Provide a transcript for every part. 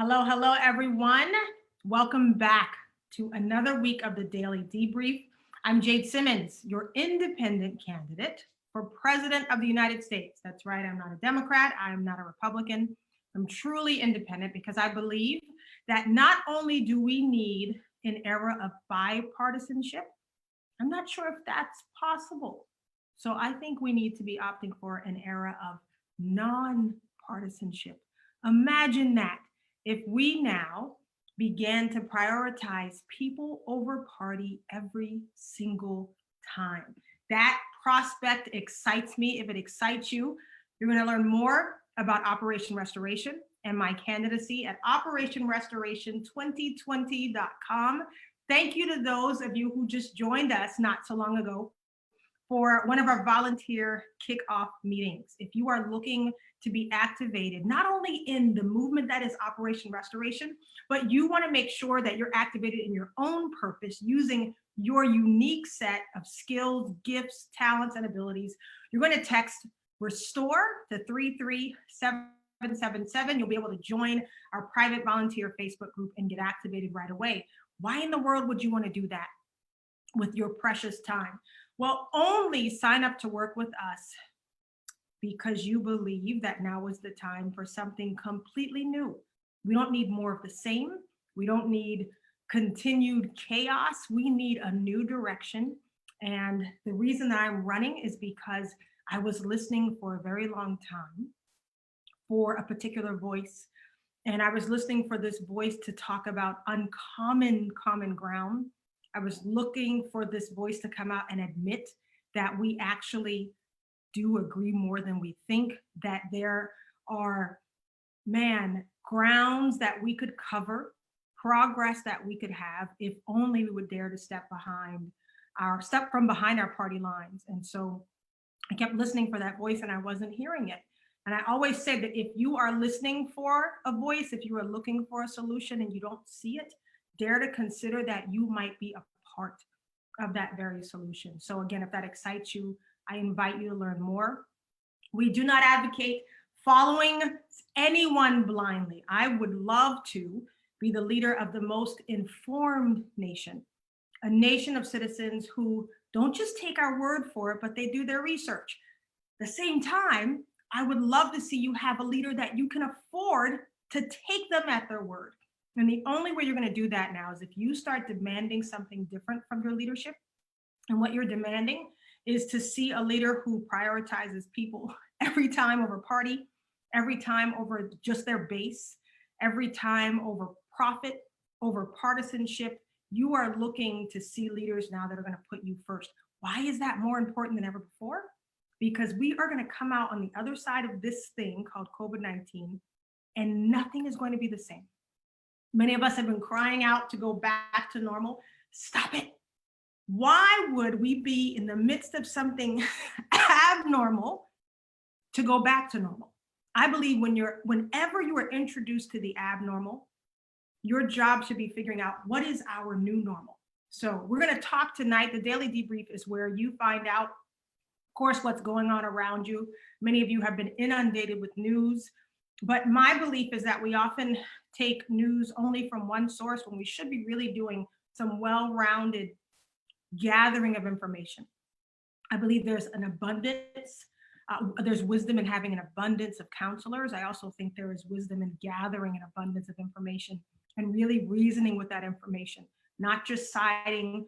Hello, hello, everyone. Welcome back to another week of the Daily Debrief. I'm Jade Simmons, your independent candidate for President of the United States. That's right, I'm not a Democrat, I am not a Republican. I'm truly independent because I believe that not only do we need an era of bipartisanship, I'm not sure if that's possible. So I think we need to be opting for an era of non-partisanship. Imagine that if we now began to prioritize people over party every single time. That prospect excites me. If it excites you, you're going to learn more about Operation Restoration and my candidacy at operationrestoration2020.com. Thank you to those of you who just joined us not so long ago for one of our volunteer kickoff meetings. If you are looking to be activated, not only in the movement that is Operation Restoration, but you want to make sure that you're activated in your own purpose using your unique set of skills, gifts, talents, and abilities, you're going to text RESTORE to 33777. You'll be able to join our private volunteer Facebook group and get activated right away. Why in the world would you want to do that with your precious time? Well, only sign up to work with us because you believe that now is the time for something completely new. We don't need more of the same. We don't need continued chaos. We need a new direction. And the reason that I'm running is because I was listening for a very long time for a particular voice. And I was listening for this voice to talk about uncommon common ground. I was looking for this voice to come out and admit that we actually do agree more than we think, that there are, grounds that we could cover, progress that we could have if only we would dare to step from behind our party lines. And so I kept listening for that voice and I wasn't hearing it. And I always say that if you are listening for a voice, if you are looking for a solution and you don't see it, dare to consider that you might be a part of that very solution. So again, if that excites you, I invite you to learn more. We do not advocate following anyone blindly. I would love to be the leader of the most informed nation, a nation of citizens who don't just take our word for it, but they do their research. At the same time, I would love to see you have a leader that you can afford to take them at their word. And the only way you're going to do that now is if you start demanding something different from your leadership. And what you're demanding is to see a leader who prioritizes people every time over party, every time over just their base, every time over profit, over partisanship. You are looking to see leaders now that are going to put you first. Why is that more important than ever before? Because we are going to come out on the other side of this thing called COVID-19 and nothing is going to be the same. Many of us have been crying out to go back to normal. Stop it. Why would we be in the midst of something abnormal to go back to normal? I believe whenever you are introduced to the abnormal, your job should be figuring out what is our new normal. So we're going to talk tonight. The Daily Debrief is where you find out, of course, what's going on around you. Many of you have been inundated with news, but my belief is that we often take news only from one source when we should be really doing some well-rounded gathering of information. I believe there's an abundance, there's wisdom in having an abundance of counselors. I also think there is wisdom in gathering an abundance of information and really reasoning with that information, not just siding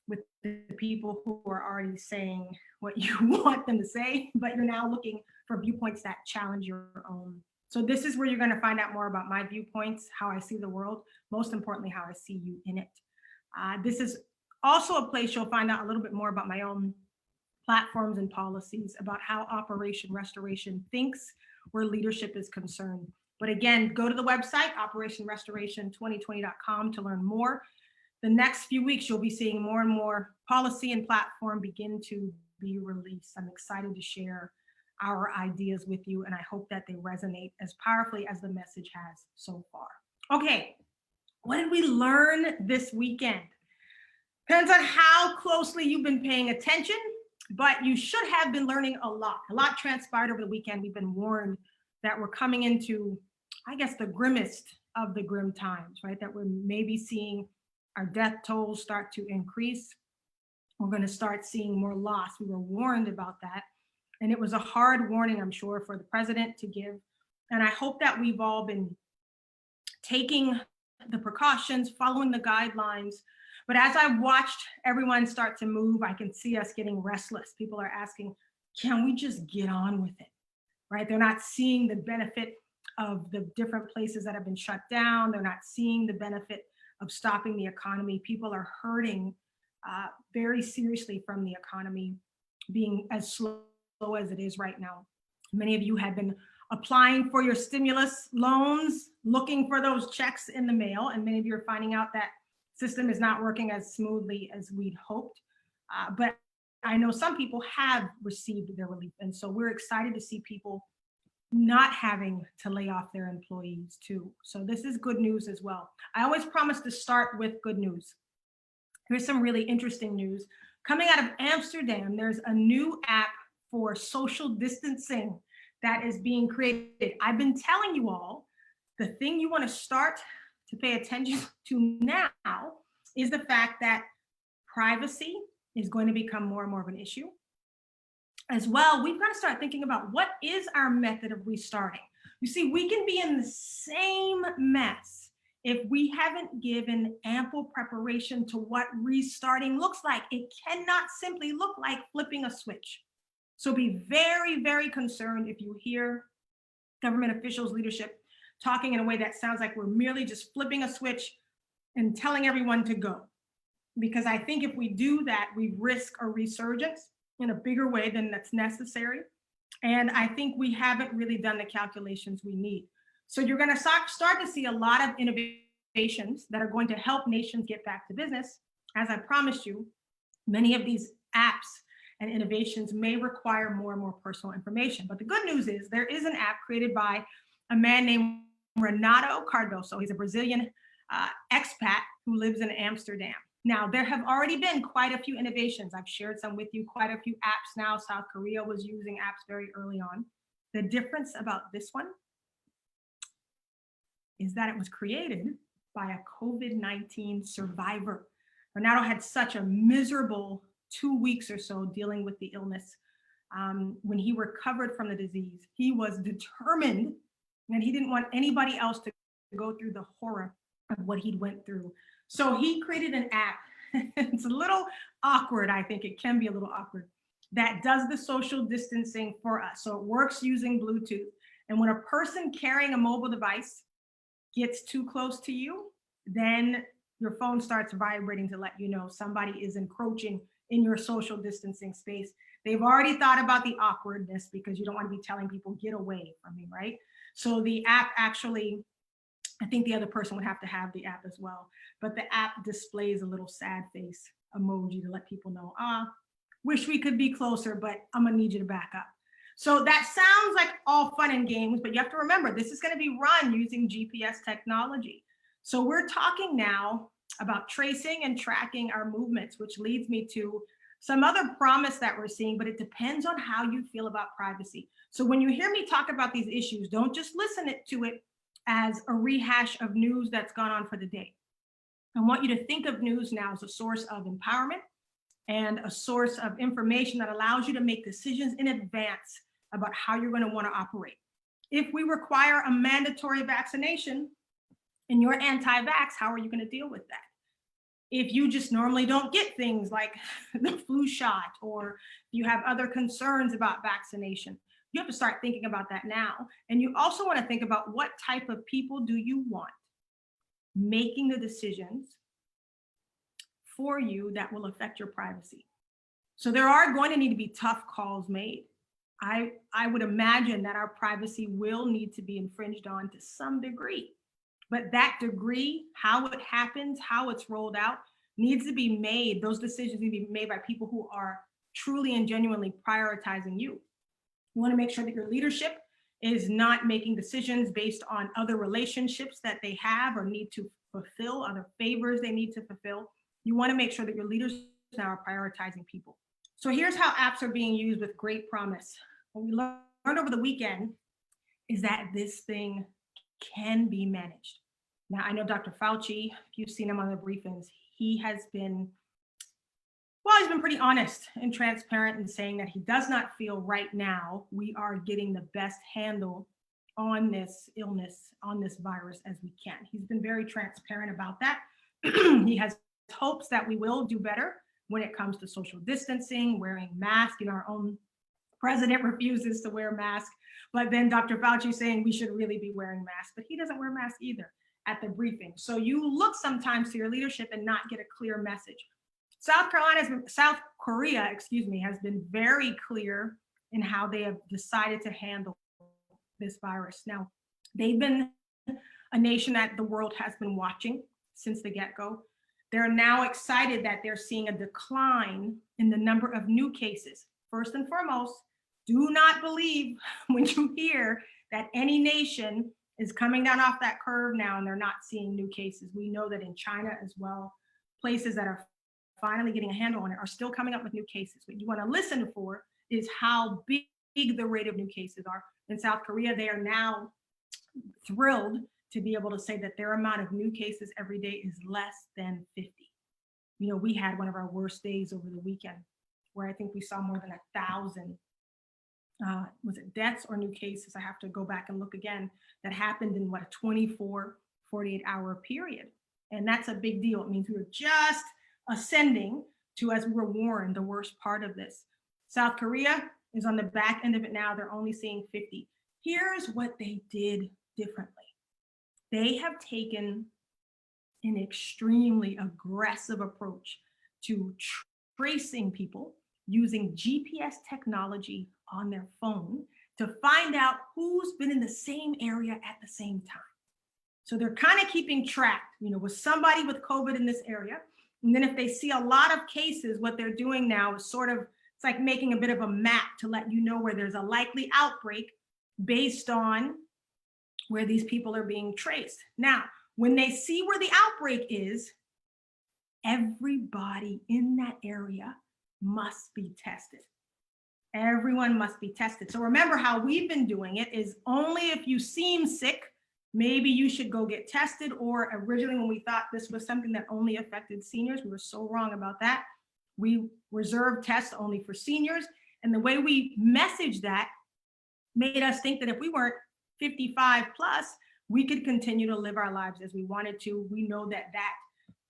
with the people who are already saying what you want them to say, but you're now looking for viewpoints that challenge your own. So this is where you're going to find out more about my viewpoints, how I see the world, most importantly, how I see you in it. This is also a place you'll find out a little bit more about my own platforms and policies, about how Operation Restoration thinks where leadership is concerned. But again, go to the website, operationrestoration2020.com, to learn more. The next few weeks, you'll be seeing more and more policy and platform begin to be released. I'm excited to share our ideas with you, and I hope that they resonate as powerfully as the message has so far. Okay, what did we learn this weekend? Depends on how closely you've been paying attention, but you should have been learning a lot. A lot transpired over the weekend. We've been warned that we're coming into, I guess, the grimmest of the grim times, right? That we're maybe seeing our death tolls start to increase. We're going to start seeing more loss. We were warned about that. And it was a hard warning, I'm sure, for the president to give. And I hope that we've all been taking the precautions, following the guidelines. But as I've watched everyone start to move, I can see us getting restless. People are asking, can we just get on with it? Right? They're not seeing the benefit of the different places that have been shut down. They're not seeing the benefit of stopping the economy. People are hurting very seriously from the economy being as slow as it is right now. Many of you had been applying for your stimulus loans, looking for those checks in the mail, and many of you are finding out that system is not working as smoothly as we'd hoped. But I know some people have received their relief, and so we're excited to see people not having to lay off their employees too. So this is good news as well. I always promise to start with good news. Here's some really interesting news. Coming out of Amsterdam, there's a new app for social distancing that is being created. I've been telling you all, the thing you want to start to pay attention to now is the fact that privacy is going to become more and more of an issue. As well, we've got to start thinking about what is our method of restarting. You see, we can be in the same mess if we haven't given ample preparation to what restarting looks like. It cannot simply look like flipping a switch. So be very, very concerned if you hear government officials, leadership talking in a way that sounds like we're merely just flipping a switch and telling everyone to go. Because I think if we do that, we risk a resurgence in a bigger way than that's necessary. And I think we haven't really done the calculations we need. So you're going to start to see a lot of innovations that are going to help nations get back to business. As I promised you, many of these apps and innovations may require more and more personal information. But the good news is there is an app created by a man named Renato Cardoso. He's a Brazilian expat who lives in Amsterdam. Now, there have already been quite a few innovations. I've shared some with you, quite a few apps now. South Korea was using apps very early on. The difference about this one is that it was created by a COVID-19 survivor. Renato had such a miserable 2 weeks or so dealing with the illness. When he recovered from the disease, he was determined and he didn't want anybody else to go through the horror of what he'd went through. So he created an app. It's a little awkward. I think it can be a little awkward, that does the social distancing for us. So it works using Bluetooth. And when a person carrying a mobile device gets too close to you, then your phone starts vibrating to let you know somebody is encroaching in your social distancing space. They've already thought about the awkwardness because you don't want to be telling people, get away from me, right? So the app actually, I think the other person would have to have the app as well, but the app displays a little sad face emoji to let people know, wish we could be closer, but I'm gonna need you to back up. So that sounds like all fun and games, but you have to remember, this is gonna be run using GPS technology. So we're talking now about tracing and tracking our movements, which leads me to some other promise that we're seeing, but it depends on how you feel about privacy. So when you hear me talk about these issues, don't just listen to it as a rehash of news that's gone on for the day. I want you to think of news now as a source of empowerment and a source of information that allows you to make decisions in advance about how you're going to want to operate. If we require a mandatory vaccination and you're anti-vax, how are you going to deal with that? If you just normally don't get things like the flu shot, or you have other concerns about vaccination, you have to start thinking about that now. And you also want to think about what type of people do you want making the decisions for you that will affect your privacy. So there are going to need to be tough calls made. I would imagine that our privacy will need to be infringed on to some degree. But that degree, how it happens, how it's rolled out, needs to be made. Those decisions need to be made by people who are truly and genuinely prioritizing you. You want to make sure that your leadership is not making decisions based on other relationships that they have or need to fulfill, other favors they need to fulfill. You want to make sure that your leaders now are prioritizing people. So here's how apps are being used with great promise. What we learned over the weekend is that this thing can be managed. Now, I know Dr. Fauci, if you've seen him on the briefings, he has been, well, he's been pretty honest and transparent in saying that he does not feel right now we are getting the best handle on this illness, on this virus as we can. He's been very transparent about that. He has hopes that we will do better when it comes to social distancing, wearing masks. You know, our own president refuses to wear masks, but then Dr. Fauci saying we should really be wearing masks, but he doesn't wear masks either at the briefing. So you look sometimes to your leadership and not get a clear message. South Korea, has been very clear in how they have decided to handle this virus. Now, they've been a nation that the world has been watching since the get-go. They're now excited that they're seeing a decline in the number of new cases. First and foremost, do not believe when you hear that any nation is coming down off that curve now and they're not seeing new cases. We know that in China as well, places that are finally getting a handle on it are still coming up with new cases. What you want to listen for is how big the rate of new cases are. In South Korea, they are now thrilled to be able to say that their amount of new cases every day is less than 50. You know, we had one of our worst days over the weekend where I think we saw more than 1,000, was it deaths or new cases? I have to go back and look again. That happened in what, a 24, 48-hour period. And that's a big deal. It means we were just ascending to, as we were warned, the worst part of this. South Korea is on the back end of it now. They're only seeing 50. Here's what they did differently. They have taken an extremely aggressive approach to tracing people using GPS technology on their phone to find out who's been in the same area at the same time. So they're kind of keeping track, you know, with somebody with COVID in this area. And then if they see a lot of cases, what they're doing now is sort of, it's like making a bit of a map to let you know where there's a likely outbreak based on where these people are being traced. Now, when they see where the outbreak is, everybody in that area must be tested. Everyone must be tested. So remember how we've been doing it is only if you seem sick, maybe you should go get tested. Or originally when we thought this was something that only affected seniors, we were so wrong about that. We reserved tests only for seniors. And the way we messaged that made us think that if we weren't 55 plus, we could continue to live our lives as we wanted to. We know that that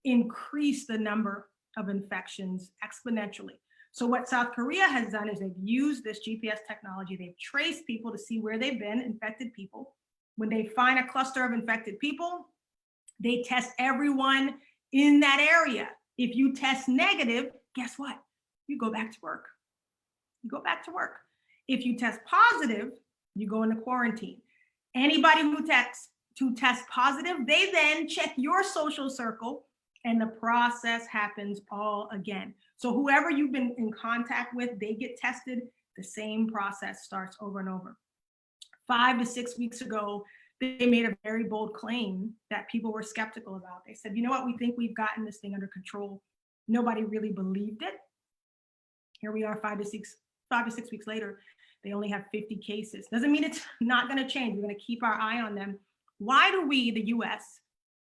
increased the number of infections exponentially. So what South Korea has done is they've used this GPS technology. They've traced people to see where they've been, infected people. When they find a cluster of infected people, they test everyone in that area. If you test negative, guess what? You go back to work. You go back to work. If you test positive, you go into quarantine. Anybody who tests positive, they then check your social circle and the process happens all again. So whoever you've been in contact with, they get tested. The same process starts over and over. 5 to 6 weeks ago, they made a very bold claim that people were skeptical about. They said, you know what, we think we've gotten this thing under control. Nobody really believed it. Here we are 5 to 6 weeks later, they only have 50 cases. Doesn't mean it's not gonna change. We're gonna keep our eye on them. Why do we, the US,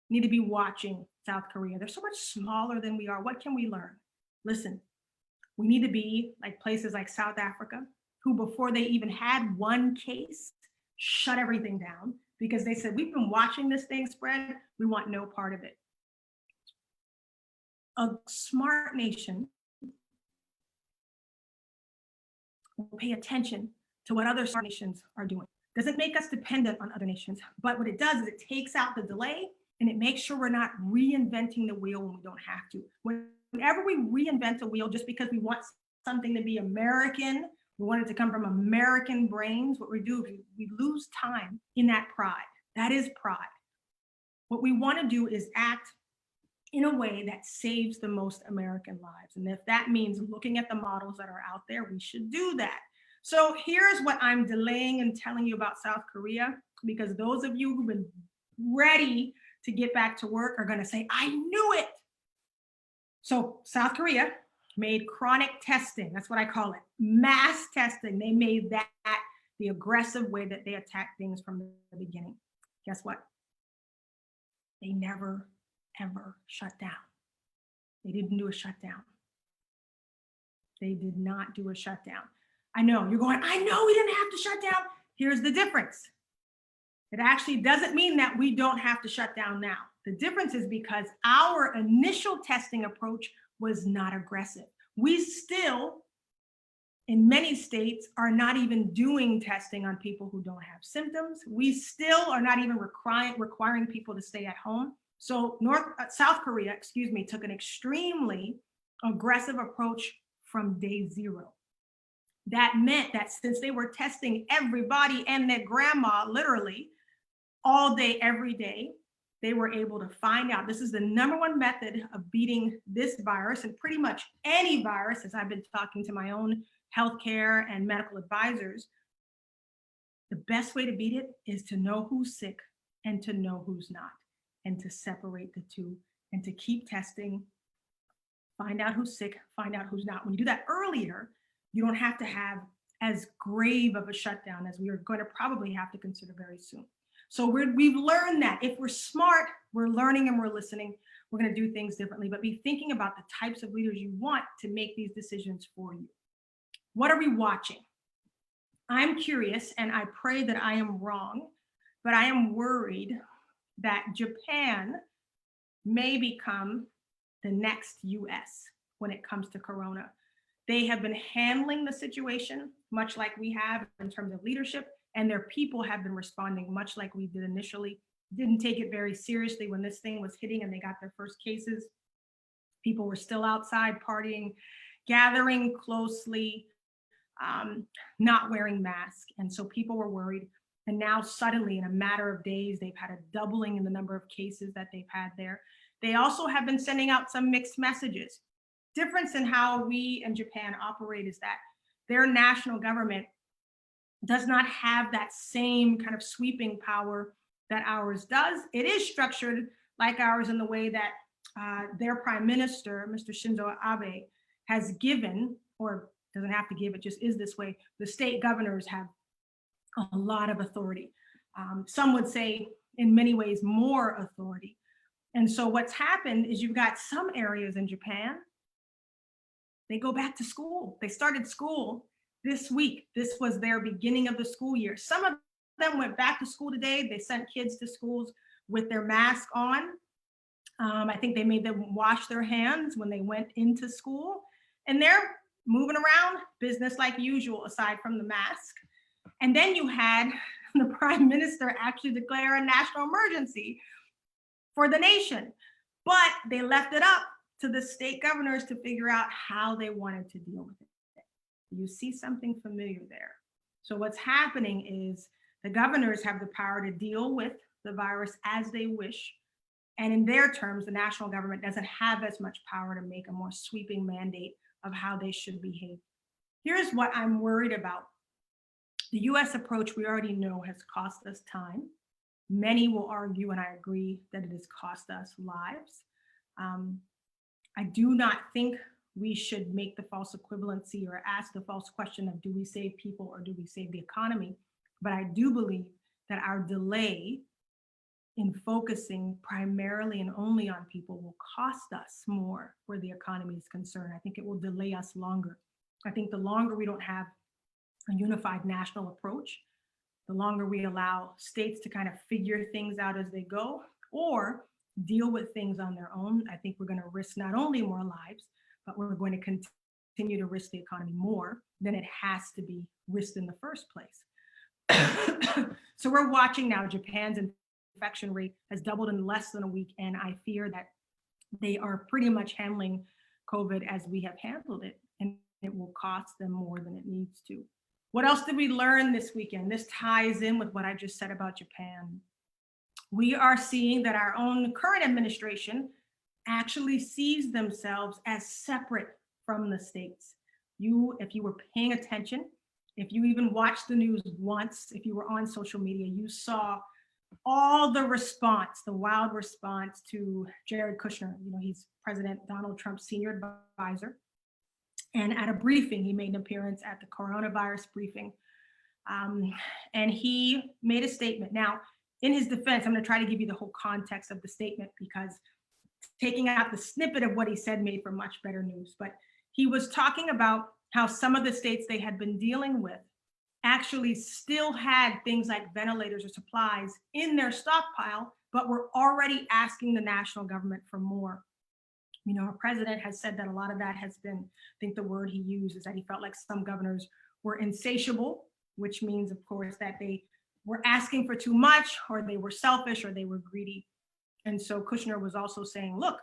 need to be watching South Korea? They're so much smaller than we are. What can we learn? Listen, we need to be like places like South Africa, who before they even had one case, shut everything down because they said, we've been watching this thing spread. We want no part of it. A smart nation will pay attention to what other smart nations are doing. Doesn't make us dependent on other nations, but what it does is it takes out the delay and it makes sure we're not reinventing the wheel when we don't have to. Whenever we reinvent the wheel just because we want something to be American, we want it to come from American brains, what we do is we lose time in that pride. That is pride. What we want to do is act in a way that saves the most American lives. And if that means looking at the models that are out there, we should do that. So here's what I'm delaying and telling you about South Korea, because those of you who've been ready to get back to work are going to say, I knew it. So South Korea made chronic testing. That's what I call it. Mass testing. They made that the aggressive way that they attack things from the beginning. Guess what? They never, ever shut down. They didn't do a shutdown. They did not do a shutdown. I know you're going, I know we didn't have to shut down. Here's the difference. It actually doesn't mean that we don't have to shut down now. The difference is because our initial testing approach was not aggressive. We still, in many states, are not even doing testing on people who don't have symptoms. We still are not even requiring people to stay at home. So South Korea, took an extremely aggressive approach from day zero. That meant that since they were testing everybody and their grandma literally all day, every day, they were able to find out. This is the number one method of beating this virus, and pretty much any virus, as I've been talking to my own healthcare and medical advisors. The best way to beat it is to know who's sick and to know who's not, and to separate the two and to keep testing, find out who's sick, find out who's not. When you do that earlier, you don't have to have as grave of a shutdown as we are going to probably have to consider very soon. So we've learned that if we're smart, we're learning and we're listening, we're going to do things differently, but be thinking about the types of leaders you want to make these decisions for you. What are we watching? I'm curious, and I pray that I am wrong, but I am worried that Japan may become the next US when it comes to Corona. They have been handling the situation much like we have in terms of leadership, and their people have been responding much like we did initially. Didn't take it very seriously when this thing was hitting and they got their first cases. People were still outside partying, gathering closely, not wearing masks. And so people were worried. And now suddenly, in a matter of days, they've had a doubling in the number of cases that they've had there. They also have been sending out some mixed messages. Difference in how we in Japan operate is that their national government does not have that same kind of sweeping power that ours does. It is structured like ours in the way that their prime minister, Mr. Shinzo Abe, has given, or doesn't have to give, it just is this way. The state governors have a lot of authority. Some would say in many ways more authority. And so what's happened is you've got some areas in Japan, they go back to school. They started school this week. This was their beginning of the school year. Some of them went back to school today. They sent kids to schools with their mask on. I think they made them wash their hands when they went into school. And they're moving around business like usual, aside from the mask. And then you had the prime minister actually declare a national emergency for the nation. But they left it up to the state governors to figure out how they wanted to deal with it. You see something familiar there. So what's happening is the governors have the power to deal with the virus as they wish. And in their terms, the national government doesn't have as much power to make a more sweeping mandate of how they should behave. Here's what I'm worried about. The US approach, we already know, has cost us time. Many will argue, and I agree, that it has cost us lives. I do not think we should make the false equivalency or ask the false question of do we save people or do we save the economy? But I do believe that our delay in focusing primarily and only on people will cost us more where the economy is concerned. I think it will delay us longer. I think the longer we don't have a unified national approach, the longer we allow states to kind of figure things out as they go or deal with things on their own, I think we're going to risk not only more lives, but we're going to continue to risk the economy more than it has to be risked in the first place. So we're watching now. Japan's infection rate has doubled in less than a week, and I fear that they are pretty much handling COVID as we have handled it, and it will cost them more than it needs to. What else did we learn this weekend? This ties in with what I just said about Japan. We are seeing that our own current administration actually sees themselves as separate from the states. If you were paying attention, if you even watched the news once, if you were on social media, you saw all the response, the wild response to Jared Kushner. He's President Donald Trump's senior advisor. And at a briefing, he made an appearance at the coronavirus briefing. And he made a statement. Now, in his defense, I'm going to try to give you the whole context of the statement, because taking out the snippet of what he said made for much better news. But he was talking about how some of the states they had been dealing with actually still had things like ventilators or supplies in their stockpile, but were already asking the national government for more. You know, our president has said that a lot of that has been, I think the word he used is that he felt like some governors were insatiable, which means, of course, that they were asking for too much, or they were selfish, or they were greedy. And so Kushner was also saying, look,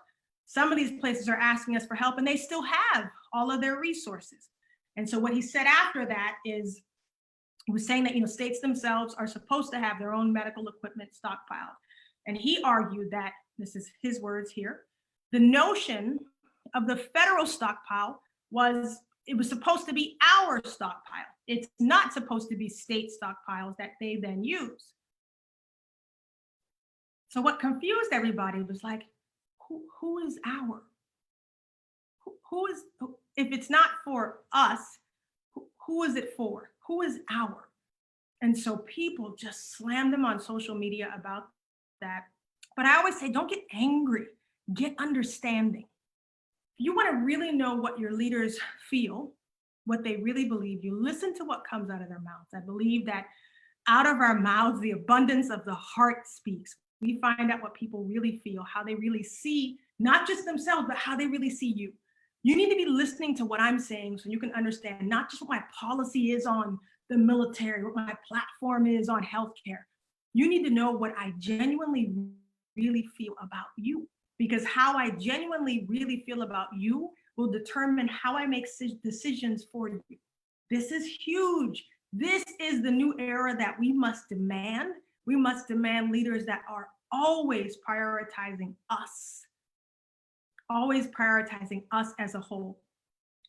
some of these places are asking us for help and they still have all of their resources. And so what he said after that is, he was saying that, you know, states themselves are supposed to have their own medical equipment stockpiled. And he argued that, this is his words here, the notion of the federal stockpile was, it was supposed to be our stockpile. It's not supposed to be state stockpiles that they then use. So what confused everybody was like, who is our? Who is, if it's not for us, who is it for? Who is our? And so people just slammed them on social media about that. But I always say, don't get angry, get understanding. If you want to really know what your leaders feel, what they really believe, you listen to what comes out of their mouths. I believe that out of our mouths, the abundance of the heart speaks. We find out what people really feel, how they really see, not just themselves, but how they really see you. You need to be listening to what I'm saying so you can understand not just what my policy is on the military, what my platform is on healthcare. You need to know what I genuinely really feel about you, because how I genuinely really feel about you will determine how I make decisions for you. This is huge. This is the new era that we must demand. We must demand leaders that are always prioritizing us as a whole.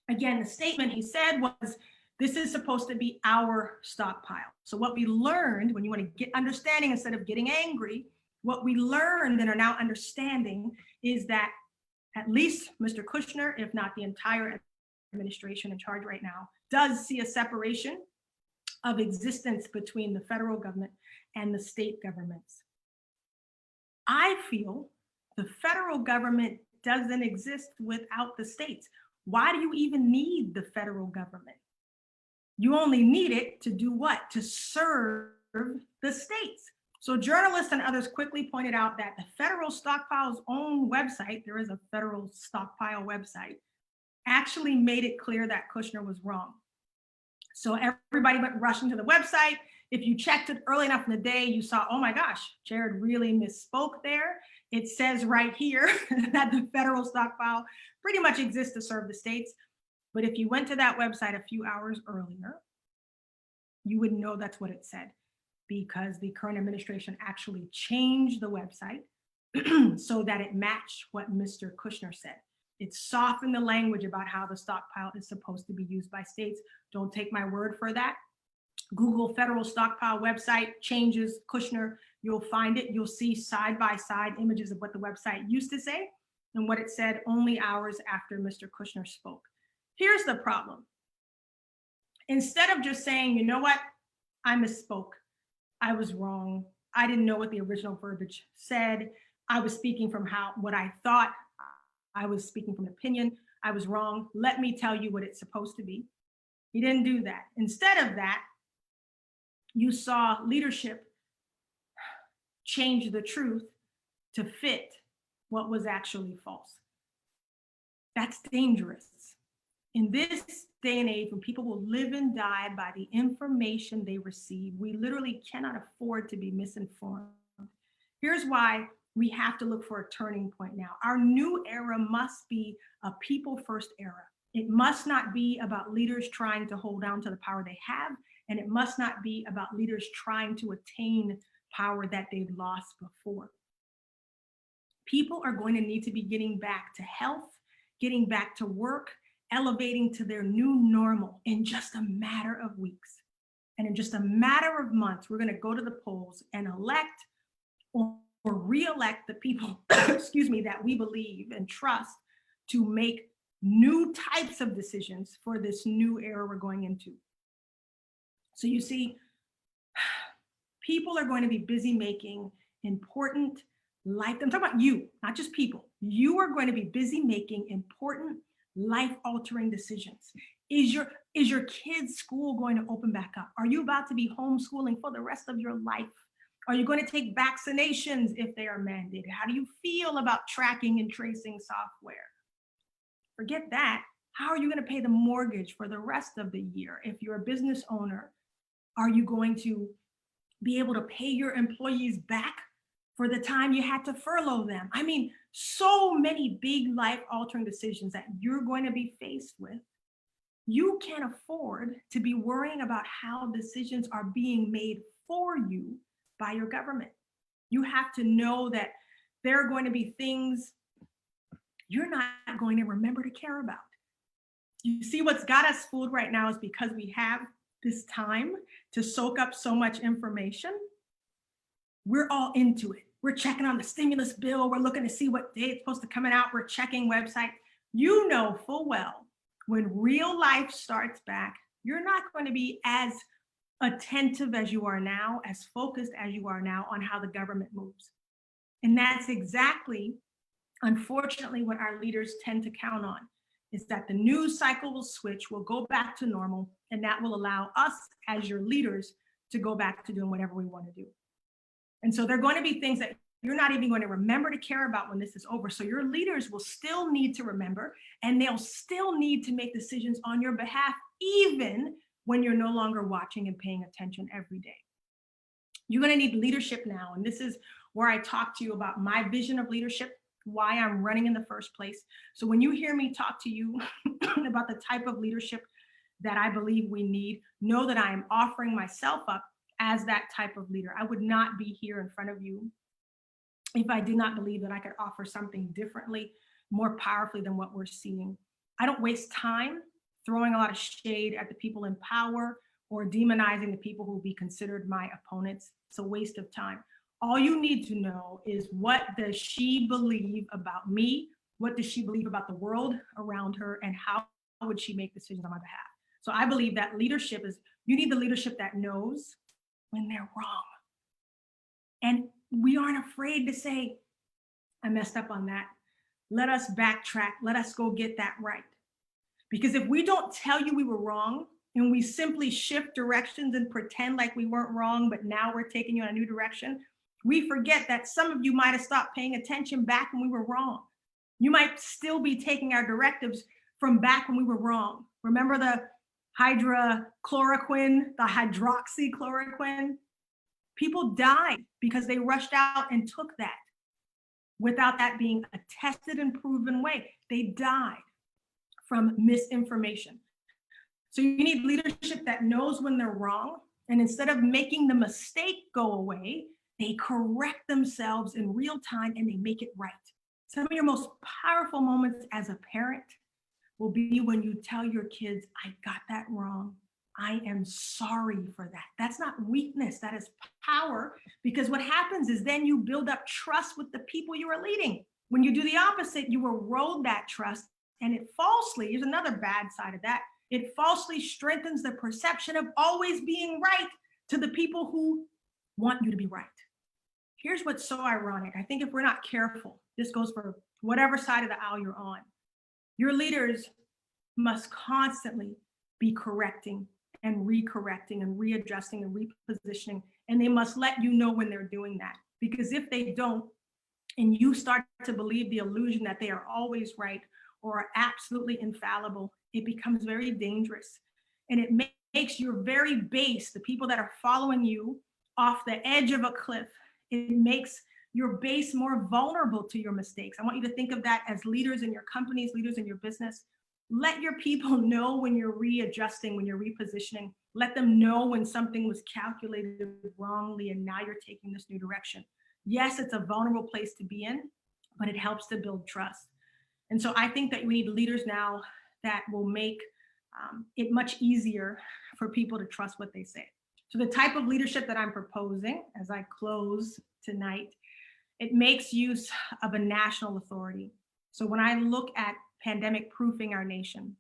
Again, the statement he said was, this is supposed to be our stockpile. So what we learned, when you want to get understanding instead of getting angry, what we learned and are now understanding is that at least Mr. Kushner, if not the entire administration in charge right now, does see a separation of existence between the federal government and the state governments. I feel the federal government doesn't exist without the states. Why do you even need the federal government? You only need it to do what? To serve the states. So journalists and others quickly pointed out that the federal stockpile's own website, there is a federal stockpile website, actually made it clear that Kushner was wrong. So everybody went rushing to the website. If you checked it early enough in the day, you saw, oh my gosh, Jared really misspoke there. It says right here that the federal stockpile pretty much exists to serve the states. But if you went to that website a few hours earlier, you would know that's what it said, because the current administration actually changed the website so that it matched what Mr. Kushner said. It softened the language about how the stockpile is supposed to be used by states. Don't take my word for that. Google federal stockpile website changes Kushner. You'll find it. You'll see side-by-side images of what the website used to say and what it said only hours after Mr. Kushner spoke. Here's the problem. Instead of just saying, you know what, I misspoke, I was wrong, I didn't know what the original verbiage said, I was speaking from what I thought, I was speaking from opinion, I was wrong, let me tell you what it's supposed to be. He didn't do that. Instead of that, you saw leadership change the truth to fit what was actually false. That's dangerous. In this day and age, when people will live and die by the information they receive, we literally cannot afford to be misinformed. Here's why we have to look for a turning point now. Our new era must be a people-first era. It must not be about leaders trying to hold on to the power they have, and it must not be about leaders trying to attain power that they've lost before. People are going to need to be getting back to health, getting back to work, elevating to their new normal in just a matter of weeks. And in just a matter of months, we're going to go to the polls and elect or re-elect the people, excuse me, that we believe and trust to make new types of decisions for this new era we're going into. So you see, People are going to be busy making important life. I'm talking about you, not just people. You are going to be busy making important life-altering decisions. Is your kid's school going to open back up? Are you about to be homeschooling for the rest of your life? Are you going to take vaccinations if they are mandated? How do you feel about tracking and tracing software? Forget that. How are you going to pay the mortgage for the rest of the year? If you're a business owner, are you going to be able to pay your employees back for the time you had to furlough them? I mean, so many big life altering decisions that you're going to be faced with. You can't afford to be worrying about how decisions are being made for you by your government. You have to know that there are going to be things you're not going to remember to care about. You see, what's got us fooled right now is because we have this time to soak up so much information. We're all into it. We're checking on the stimulus bill. We're looking to see what day it's supposed to come out. We're checking websites. You know full well when real life starts back, you're not going to be as attentive as you are now, as focused as you are now on how the government moves. And that's exactly, unfortunately, what our leaders tend to count on, is that the news cycle will switch, we'll go back to normal, and that will allow us as your leaders to go back to doing whatever we want to do. And so there are going to be things that you're not even going to remember to care about when this is over. So your leaders will still need to remember, and they'll still need to make decisions on your behalf, even when you're no longer watching and paying attention every day. You're going to need leadership now. And this is where I talk to you about my vision of leadership, why I'm running in the first place. So when you hear me talk to you about the type of leadership that I believe we need, know that I am offering myself up as that type of leader. I would not be here in front of you if I did not believe that I could offer something differently, more powerfully than what we're seeing. I don't waste time throwing a lot of shade at the people in power or demonizing the people who will be considered my opponents. It's a waste of time. All you need to know is, what does she believe about me? What does she believe about the world around her? And how would she make decisions on my behalf? So I believe that leadership is, you need the leadership that knows when they're wrong. And we aren't afraid to say, I messed up on that. Let us backtrack. Let us go get that right. Because if we don't tell you we were wrong, and we simply shift directions and pretend like we weren't wrong, but now we're taking you in a new direction, we forget that some of you might have stopped paying attention back when we were wrong. You might still be taking our directives from back when we were wrong. Remember the hydrochloroquine, the hydroxychloroquine? People died because they rushed out and took that without that being a tested and proven way. They died from misinformation. So you need leadership that knows when they're wrong, and instead of making the mistake go away, they correct themselves in real time and they make it right. Some of your most powerful moments as a parent will be when you tell your kids, I got that wrong. I am sorry for that. That's not weakness, that is power, because what happens is then you build up trust with the people you are leading. When you do the opposite, you erode that trust, and it falsely, here's another bad side of that, it falsely strengthens the perception of always being right to the people who want you to be right. Here's what's so ironic. I think if we're not careful, this goes for whatever side of the aisle you're on, your leaders must constantly be correcting and recorrecting and readjusting and repositioning, and they must let you know when they're doing that. Because if they don't, and you start to believe the illusion that they are always right or are absolutely infallible, it becomes very dangerous. And it makes your very base, the people that are following you off the edge of a cliff, it makes your base more vulnerable to your mistakes. I want you to think of that as leaders in your companies, leaders in your business. Let your people know when you're readjusting, when you're repositioning. Let them know when something was calculated wrongly and now you're taking this new direction. Yes, it's a vulnerable place to be in, but it helps to build trust. And so I think that we need leaders now that will make it much easier for people to trust what they say. So the type of leadership that I'm proposing as I close tonight, it makes use of a national authority. So when I look at pandemic proofing our nation,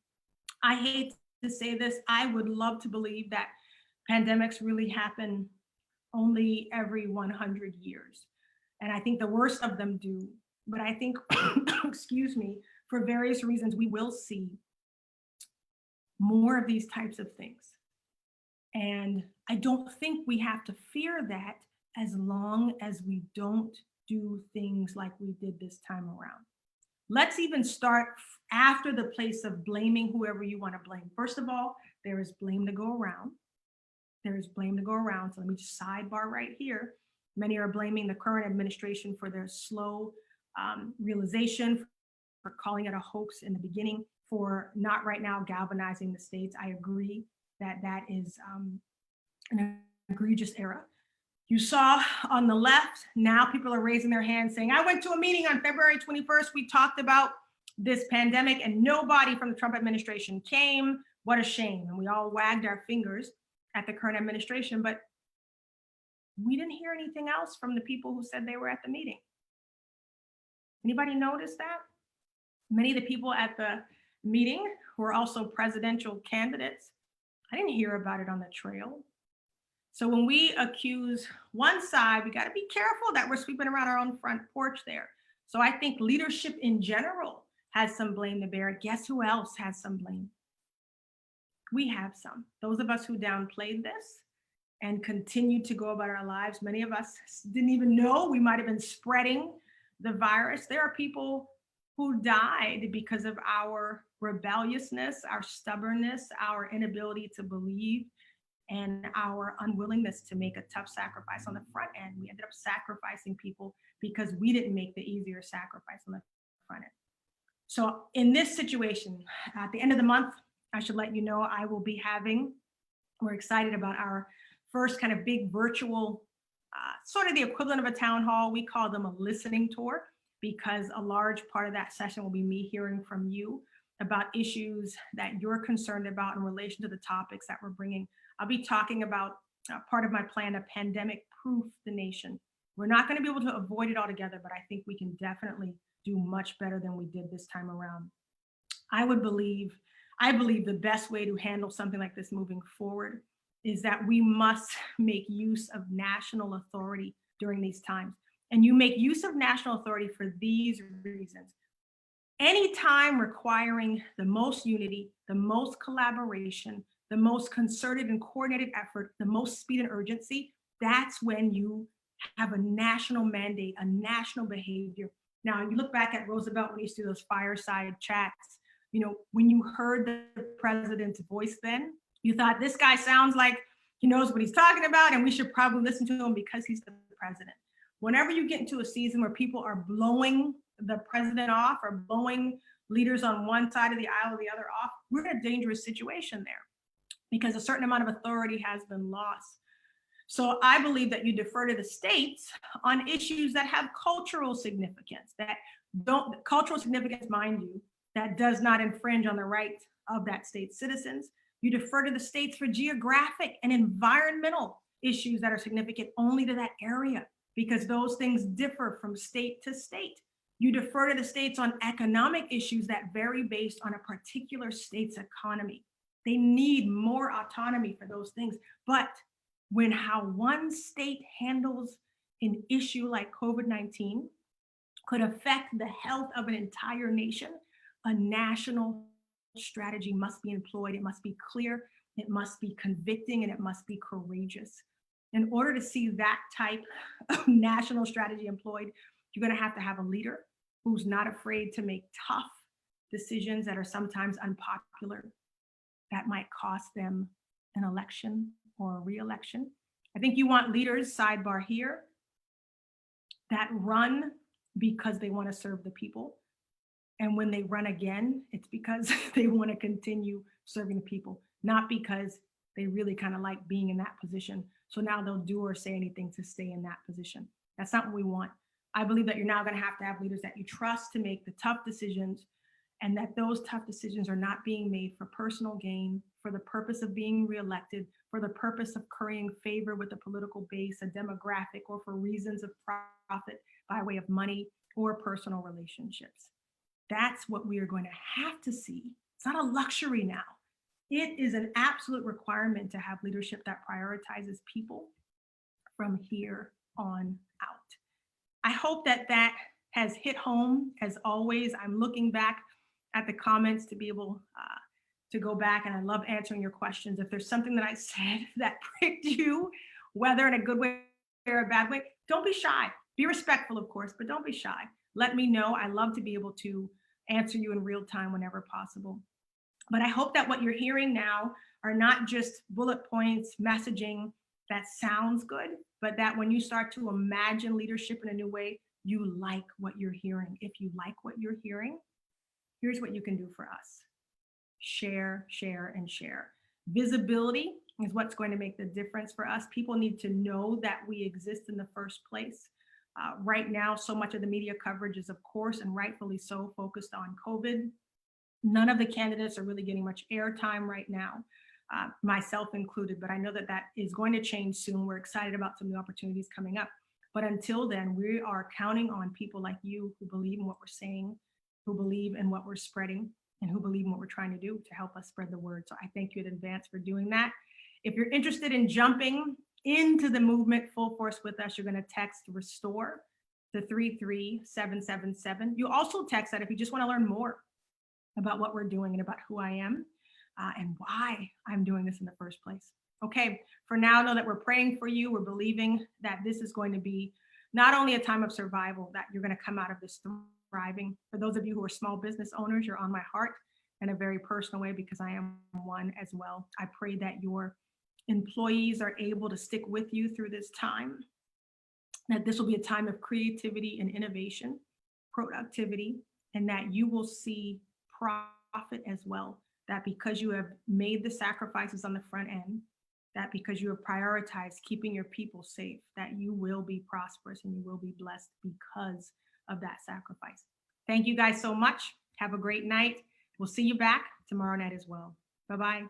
I hate to say this, I would love to believe that pandemics really happen only every 100 years. And I think the worst of them do. But I think, excuse me, for various reasons, we will see more of these types of things. And I don't think we have to fear that as long as we don't do things like we did this time around. Let's even start after the place of blaming whoever you want to blame. First of all, there is blame to go around. There is blame to go around. So let me just sidebar right here. Many are blaming the current administration for their slow realization, for calling it a hoax in the beginning, for not right now galvanizing the states. I agree that that is an egregious error. You saw on the left, now people are raising their hands saying, I went to a meeting on February 21st. We talked about this pandemic and nobody from the Trump administration came. What a shame. And we all wagged our fingers at the current administration, but we didn't hear anything else from the people who said they were at the meeting. Anybody notice that? Many of the people at the meeting were also presidential candidates. I didn't hear about it on the trail. So when we accuse one side, we got to be careful that we're sweeping around our own front porch there. So I think leadership in general has some blame to bear. Guess who else has some blame? We have some. Those of us who downplayed this and continued to go about our lives, many of us didn't even know we might have been spreading the virus. There are people who died because of our rebelliousness, our stubbornness, our inability to believe, and our unwillingness to make a tough sacrifice on the front end. We ended up sacrificing people because we didn't make the easier sacrifice on the front end. So in this situation, at the end of the month, I should let you know I will be we're excited about our first kind of big virtual, sort of the equivalent of a town hall. We call them a listening tour because a large part of that session will be me hearing from you about issues that you're concerned about in relation to the topics that we're bringing. I'll be talking about part of my plan to pandemic proof the nation. We're not going to be able to avoid it altogether, but I think we can definitely do much better than we did this time around. I believe the best way to handle something like this moving forward is that we must make use of national authority during these times. And you make use of national authority for these reasons. Any time requiring the most unity, the most collaboration, the most concerted and coordinated effort, the most speed and urgency, that's when you have a national mandate, a national behavior. Now, you look back at Roosevelt when he used to do those fireside chats, when you heard the president's voice then, you thought this guy sounds like he knows what he's talking about and we should probably listen to him because he's the president. Whenever you get into a season where people are blowing the president off or blowing leaders on one side of the aisle or the other off, we're in a dangerous situation there because a certain amount of authority has been lost. So I believe that you defer to the states on issues that have cultural significance, cultural significance, mind you, that does not infringe on the rights of that state's citizens. You defer to the states for geographic and environmental issues that are significant only to that area because those things differ from state to state. You defer to the states on economic issues that vary based on a particular state's economy. They need more autonomy for those things. But when how one state handles an issue like COVID-19 could affect the health of an entire nation, a national strategy must be employed. It must be clear, it must be convicting, and it must be courageous. In order to see that type of national strategy employed, you're going to have a leader who's not afraid to make tough decisions that are sometimes unpopular, that might cost them an election or a re-election. I think you want leaders, sidebar here, that run because they want to serve the people. And when they run again, it's because they want to continue serving the people, not because they really kind of like being in that position. So now they'll do or say anything to stay in that position. That's not what we want. I believe that you're now going to have leaders that you trust to make the tough decisions, and that those tough decisions are not being made for personal gain, for the purpose of being reelected, for the purpose of currying favor with a political base, a demographic, or for reasons of profit by way of money or personal relationships. That's what we are going to have to see. It's not a luxury now. It is an absolute requirement to have leadership that prioritizes people from here on out. I hope that that has hit home. As always, I'm looking back at the comments to be able to go back, and I love answering your questions. If there's something that I said that pricked you, whether in a good way or a bad way, don't be shy. Be respectful, of course, but don't be shy. Let me know. I love to be able to answer you in real time whenever possible. But I hope that what you're hearing now are not just bullet points, messaging that sounds good, but that when you start to imagine leadership in a new way, you like what you're hearing. If you like what you're hearing, here's what you can do for us. Share, share, and share. Visibility is what's going to make the difference for us. People need to know that we exist in the first place. Right now, so much of the media coverage is, of course, and rightfully so, focused on COVID. None of the candidates are really getting much airtime right now, myself included, but I know that that is going to change soon. We're excited about some new opportunities coming up. But until then, we are counting on people like you who believe in what we're saying, who believe in what we're spreading, and who believe in what we're trying to do to help us spread the word. So I thank you in advance for doing that. If you're interested in jumping into the movement full force with us, you're going to text RESTORE to 33777. You also text that if you just want to learn more about what we're doing and about who I am and why I'm doing this in the first place. Okay, for now, know that we're praying for you. We're believing that this is going to be not only a time of survival, that you're going to come out of this thriving. For those of you who are small business owners, you're on my heart in a very personal way because I am one as well. I pray that your employees are able to stick with you through this time, that this will be a time of creativity and innovation, productivity, and that you will see profit as well. That because you have made the sacrifices on the front end, that because you have prioritized keeping your people safe, that you will be prosperous and you will be blessed because of that sacrifice. Thank you guys so much. Have a great night. We'll see you back tomorrow night as well. Bye-bye.